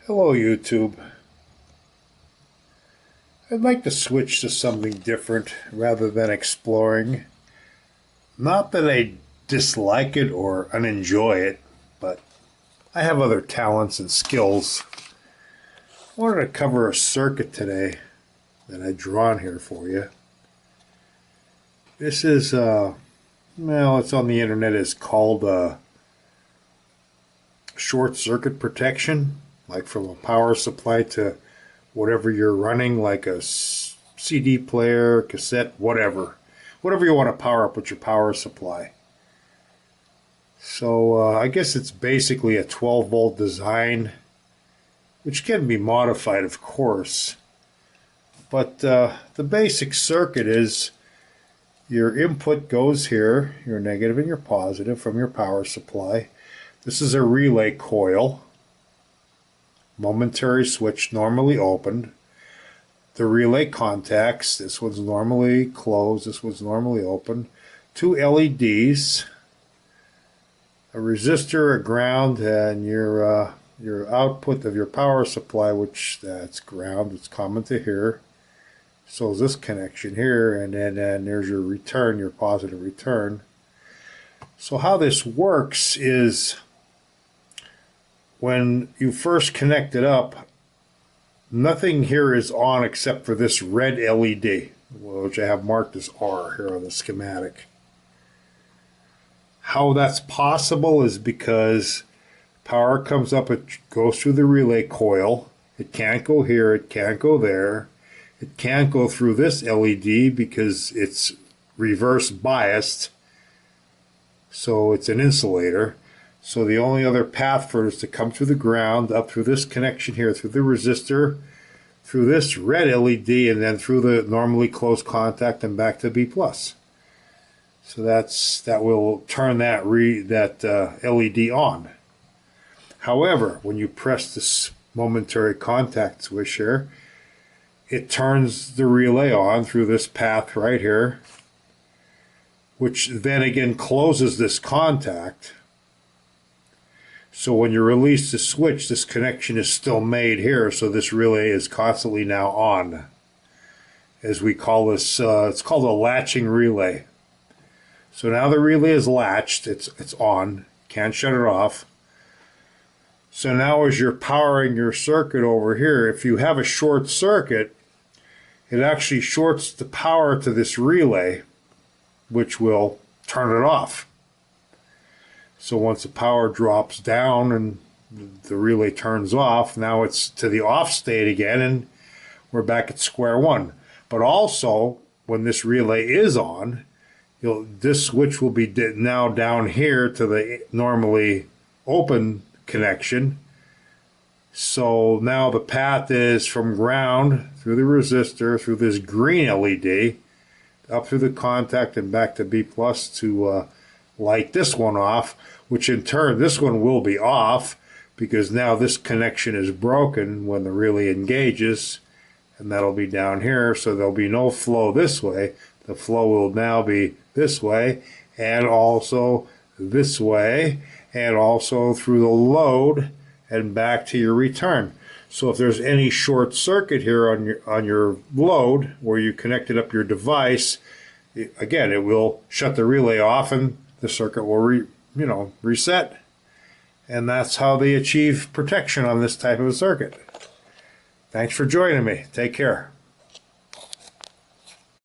Hello YouTube. I'd like to switch to something different rather than exploring. Not that I dislike it or unenjoy it, but I have other talents and skills. I wanted to cover a circuit today that I've drawn here for you. This is, it's on the internet. It's called short circuit protection, like from a power supply to whatever you're running, like a CD player, cassette, whatever you want to power up with your power supply. So I guess it's basically a 12-volt design, which can be modified, of course. But the basic circuit is your input goes here, your negative and your positive from your power supply. This is a relay coil. Momentary switch normally opened. The relay contacts, this one's normally closed, this one's normally open. Two LEDs, a resistor, a ground, and your output of your power supply, which that's ground, it's common to here. So is this connection here, and then there's your return, your positive return. So how this works is when you first connect it up, nothing here is on except for this red LED, which I have marked as R here on the schematic. How that's possible is because power comes up, it goes through the relay coil. It can't go here, it can't go there. It can't go through this LED because it's reverse biased, so it's an insulator. So the only other path for it is to come through the ground, up through this connection here, through the resistor, through this red LED, and then through the normally closed contact and back to B+. So that will turn that LED on. However, when you press this momentary contact switch here, it turns the relay on through this path right here, which then again closes this contact. So when you release the switch, this connection is still made here, so this relay is constantly now on. As we call this, it's called a latching relay. So now the relay is latched, it's on, can't shut it off. So now as you're powering your circuit over here, if you have a short circuit, it actually shorts the power to this relay, which will turn it off. So once the power drops down and the relay turns off, now it's to the off state again, and we're back at square one. But also, when this relay is on, this switch will be now down here to the normally open connection. So now the path is from ground through the resistor, through this green LED, up through the contact and back to B+ to light this one off, which in turn this one will be off because now this connection is broken when the relay engages, and that'll be down here, so there'll be no flow this way. The flow will now be this way and also this way and also through the load and back to your return. So if there's any short circuit here on your load where you connected up your device, again, it will shut the relay off and the circuit will reset. And that's how they achieve protection on this type of a circuit. Thanks for joining me. Take care.